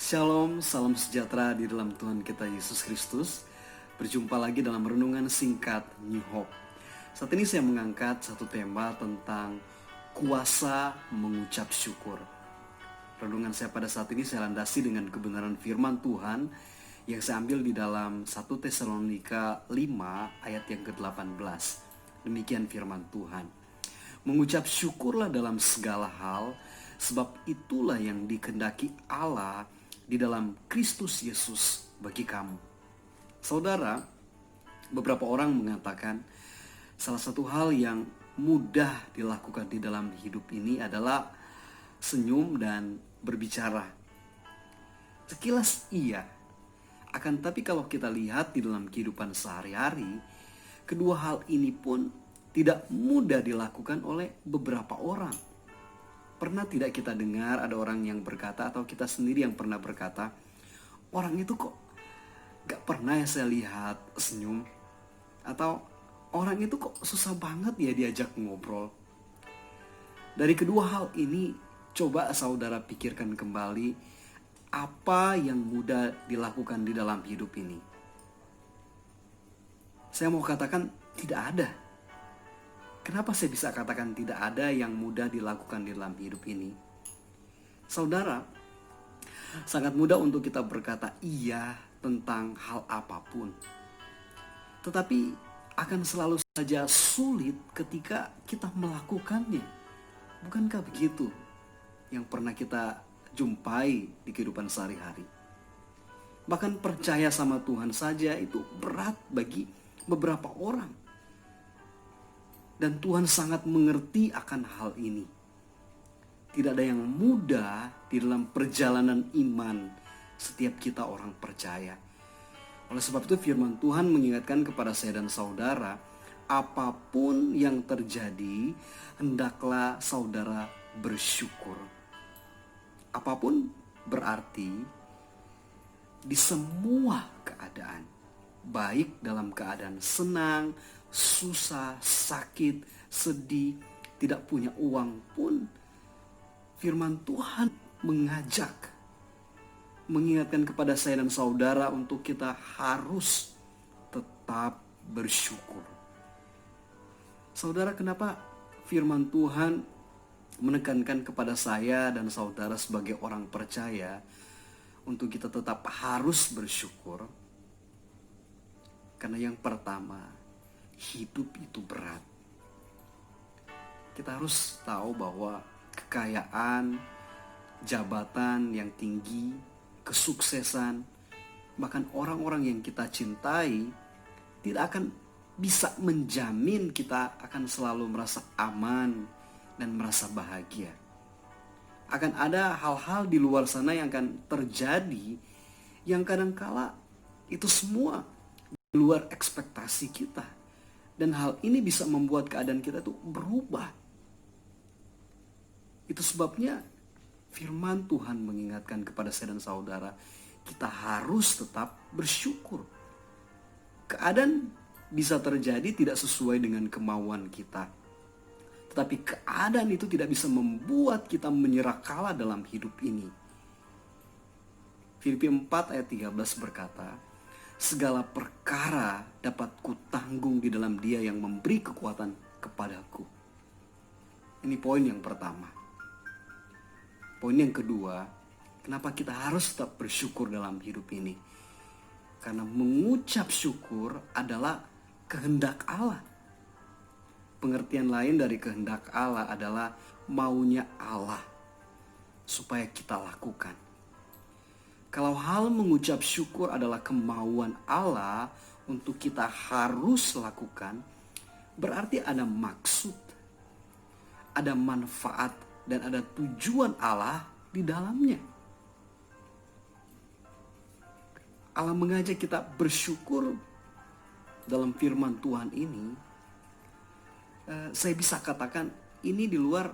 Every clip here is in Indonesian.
Shalom, salam sejahtera di dalam Tuhan kita Yesus Kristus. Berjumpa lagi dalam renungan singkat New Hope. Saat ini saya mengangkat satu tema tentang kuasa mengucap syukur. Renungan saya pada saat ini saya landasi dengan kebenaran firman Tuhan yang saya ambil di dalam 1 Tesalonika 5 ayat yang ke-18. Demikian firman Tuhan. Mengucap syukurlah dalam segala hal, sebab itulah yang dikehendaki Allah di dalam Kristus Yesus bagi kamu. Saudara, beberapa orang mengatakan salah satu hal yang mudah dilakukan di dalam hidup ini adalah senyum dan berbicara. Sekilas iya, akan tapi kalau kita lihat di dalam kehidupan sehari-hari, kedua hal ini pun tidak mudah dilakukan oleh beberapa orang. Pernah tidak kita dengar ada orang yang berkata, atau kita sendiri yang pernah berkata, orang itu kok gak pernah ya saya lihat senyum, atau orang itu kok susah banget ya diajak ngobrol. Dari kedua hal ini, coba saudara pikirkan kembali apa yang mudah dilakukan di dalam hidup ini. Saya mau katakan tidak ada. Kenapa saya bisa katakan tidak ada yang mudah dilakukan di dalam hidup ini? Saudara, sangat mudah untuk kita berkata iya tentang hal apapun. Tetapi akan selalu saja sulit ketika kita melakukannya. Bukankah begitu yang pernah kita jumpai di kehidupan sehari-hari? Bahkan percaya sama Tuhan saja itu berat bagi beberapa orang. Dan Tuhan sangat mengerti akan hal ini. Tidak ada yang mudah di dalam perjalanan iman setiap kita orang percaya. Oleh sebab itu firman Tuhan mengingatkan kepada saya dan saudara, apapun yang terjadi, hendaklah saudara bersyukur. Apapun berarti di semua keadaan, baik dalam keadaan senang, susah, sakit, sedih, tidak punya uang pun, firman Tuhan mengingatkan kepada saya dan saudara untuk kita harus tetap bersyukur. Saudara, kenapa firman Tuhan menekankan kepada saya dan saudara sebagai orang percaya untuk kita tetap harus bersyukur? Karena yang pertama, hidup itu berat. Kita harus tahu bahwa kekayaan, jabatan yang tinggi, kesuksesan, bahkan orang-orang yang kita cintai tidak akan bisa menjamin kita akan selalu merasa aman dan merasa bahagia. Akan ada hal-hal di luar sana yang akan terjadi yang kadangkala itu semua di luar ekspektasi kita. Dan hal ini bisa membuat keadaan kita tuh berubah. Itu sebabnya firman Tuhan mengingatkan kepada saya dan saudara, kita harus tetap bersyukur. Keadaan bisa terjadi tidak sesuai dengan kemauan kita. Tetapi keadaan itu tidak bisa membuat kita menyerah kalah dalam hidup ini. Filipi 4 ayat 13 berkata, segala perkara dapat kutanggung di dalam Dia yang memberi kekuatan kepadaku. Ini poin yang pertama. Poin yang kedua, kenapa kita harus tetap bersyukur dalam hidup ini? Karena mengucap syukur adalah kehendak Allah. Pengertian lain dari kehendak Allah adalah maunya Allah supaya kita lakukan. Kalau hal mengucap syukur adalah kemauan Allah untuk kita harus lakukan, berarti ada maksud, ada manfaat, dan ada tujuan Allah di dalamnya. Allah mengajak kita bersyukur dalam firman Tuhan ini. Saya bisa katakan ini di luar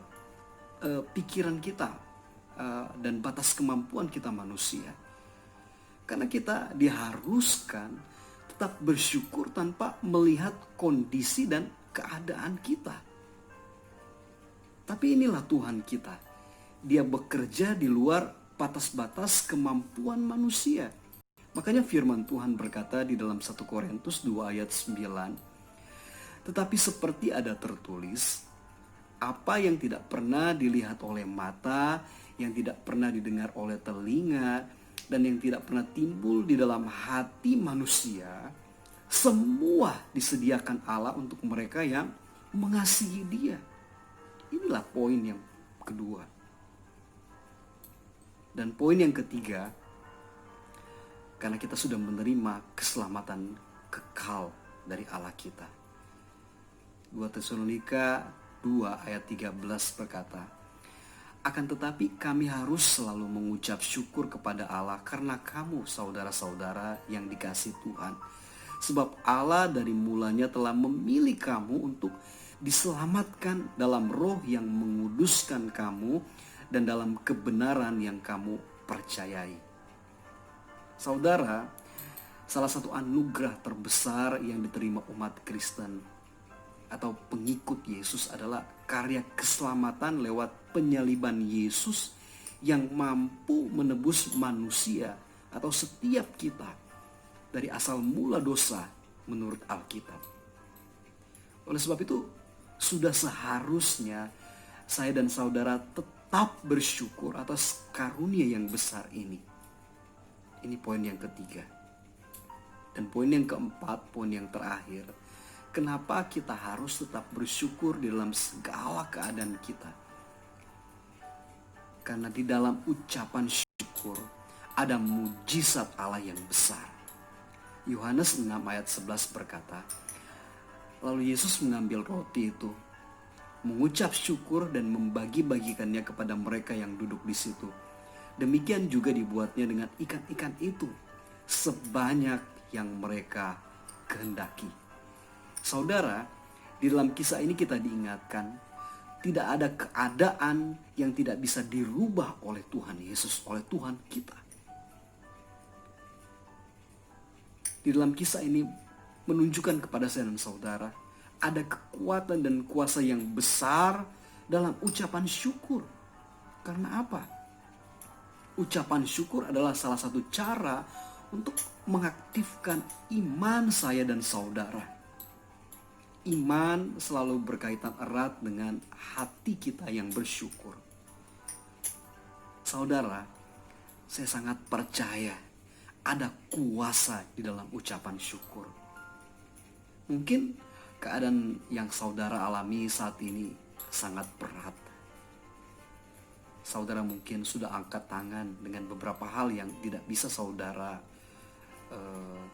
pikiran kita dan batas kemampuan kita manusia. Karena kita diharuskan tetap bersyukur tanpa melihat kondisi dan keadaan kita. Tapi inilah Tuhan kita. Dia bekerja di luar batas-batas kemampuan manusia. Makanya firman Tuhan berkata di dalam 1 Korintus 2 ayat 9, tetapi seperti ada tertulis, apa yang tidak pernah dilihat oleh mata, yang tidak pernah didengar oleh telinga, dan yang tidak pernah timbul di dalam hati manusia, semua disediakan Allah untuk mereka yang mengasihi Dia. Inilah poin yang kedua. Dan poin yang ketiga, karena kita sudah menerima keselamatan kekal dari Allah kita. 2 Tesalonika 2 ayat 13 berkata, akan tetapi kami harus selalu mengucap syukur kepada Allah karena kamu saudara-saudara yang dikasihi Tuhan. Sebab Allah dari mulanya telah memilih kamu untuk diselamatkan dalam roh yang menguduskan kamu dan dalam kebenaran yang kamu percayai. Saudara, salah satu anugerah terbesar yang diterima umat Kristen atau pengikut Yesus adalah karya keselamatan lewat penyaliban Yesus yang mampu menebus manusia atau setiap kita dari asal mula dosa menurut Alkitab. Oleh sebab itu, sudah seharusnya saya dan saudara tetap bersyukur atas karunia yang besar ini. Ini poin yang ketiga. Dan poin yang keempat, poin yang terakhir, kenapa kita harus tetap bersyukur di dalam segala keadaan kita? Karena di dalam ucapan syukur ada mujizat Allah yang besar. Yohanes 6 ayat 11 berkata, lalu Yesus mengambil roti itu, mengucap syukur dan membagi-bagikannya kepada mereka yang duduk di situ. Demikian juga dibuatnya dengan ikan-ikan itu, sebanyak yang mereka kehendaki. Saudara, di dalam kisah ini kita diingatkan, tidak ada keadaan yang tidak bisa dirubah oleh Tuhan Yesus, oleh Tuhan kita. Di dalam kisah ini menunjukkan kepada saya dan saudara, ada kekuatan dan kuasa yang besar dalam ucapan syukur. Karena apa? Ucapan syukur adalah salah satu cara untuk mengaktifkan iman saya dan saudara. Iman selalu berkaitan erat dengan hati kita yang bersyukur. Saudara, saya sangat percaya ada kuasa di dalam ucapan syukur. Mungkin keadaan yang saudara alami saat ini sangat berat. Saudara mungkin sudah angkat tangan dengan beberapa hal yang tidak bisa saudara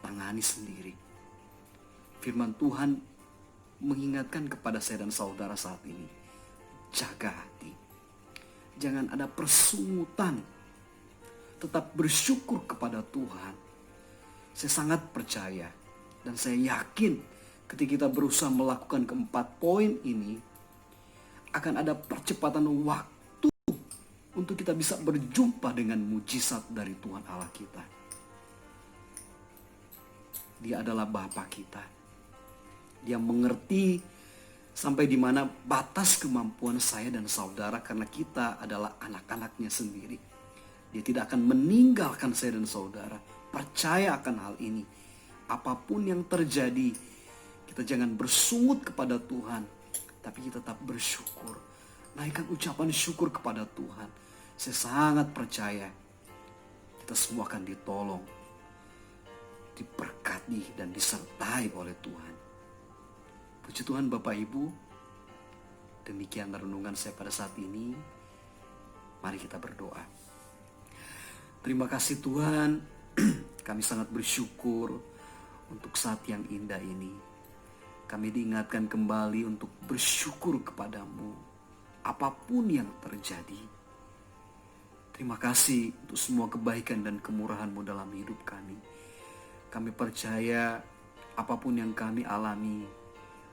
tangani sendiri. Firman Tuhan mengingatkan kepada saya dan saudara saat ini, jaga hati. Jangan ada persungutan. Tetap bersyukur kepada Tuhan. Saya sangat percaya dan saya yakin ketika kita berusaha melakukan keempat poin ini, akan ada percepatan waktu untuk kita bisa berjumpa dengan mujizat dari Tuhan Allah kita. Dia adalah Bapa kita. Dia mengerti sampai di mana batas kemampuan saya dan saudara karena kita adalah anak-anaknya sendiri. Dia tidak akan meninggalkan saya dan saudara. Percaya akan hal ini. Apapun yang terjadi, kita jangan bersungut kepada Tuhan, tapi kita tetap bersyukur. Naikkan ucapan syukur kepada Tuhan. Saya sangat percaya kita semua akan ditolong, diberkati dan disertai oleh Tuhan. Puji Tuhan Bapak Ibu, demikian renungan saya pada saat ini. Mari kita berdoa. Terima kasih Tuhan, kami sangat bersyukur untuk saat yang indah ini. Kami diingatkan kembali untuk bersyukur kepadamu apapun yang terjadi. Terima kasih untuk semua kebaikan dan kemurahan-Mu dalam hidup kami. Kami percaya apapun yang kami alami,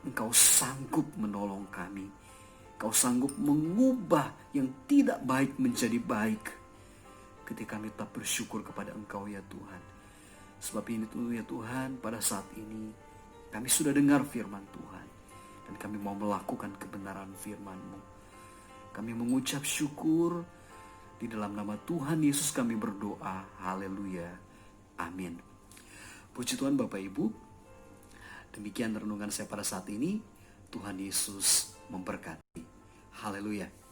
Engkau sanggup menolong kami. Engkau sanggup mengubah yang tidak baik menjadi baik. Ketika kami tetap bersyukur kepada Engkau ya Tuhan. Sebab ini tuh ya Tuhan, pada saat ini kami sudah dengar firman Tuhan. Dan kami mau melakukan kebenaran firman-Mu. Kami mengucap syukur Di dalam nama Tuhan Yesus kami berdoa. Haleluya. Amin. Puji Tuhan Bapak Ibu. Demikian renungan saya pada saat ini. Tuhan Yesus memberkati. Haleluya.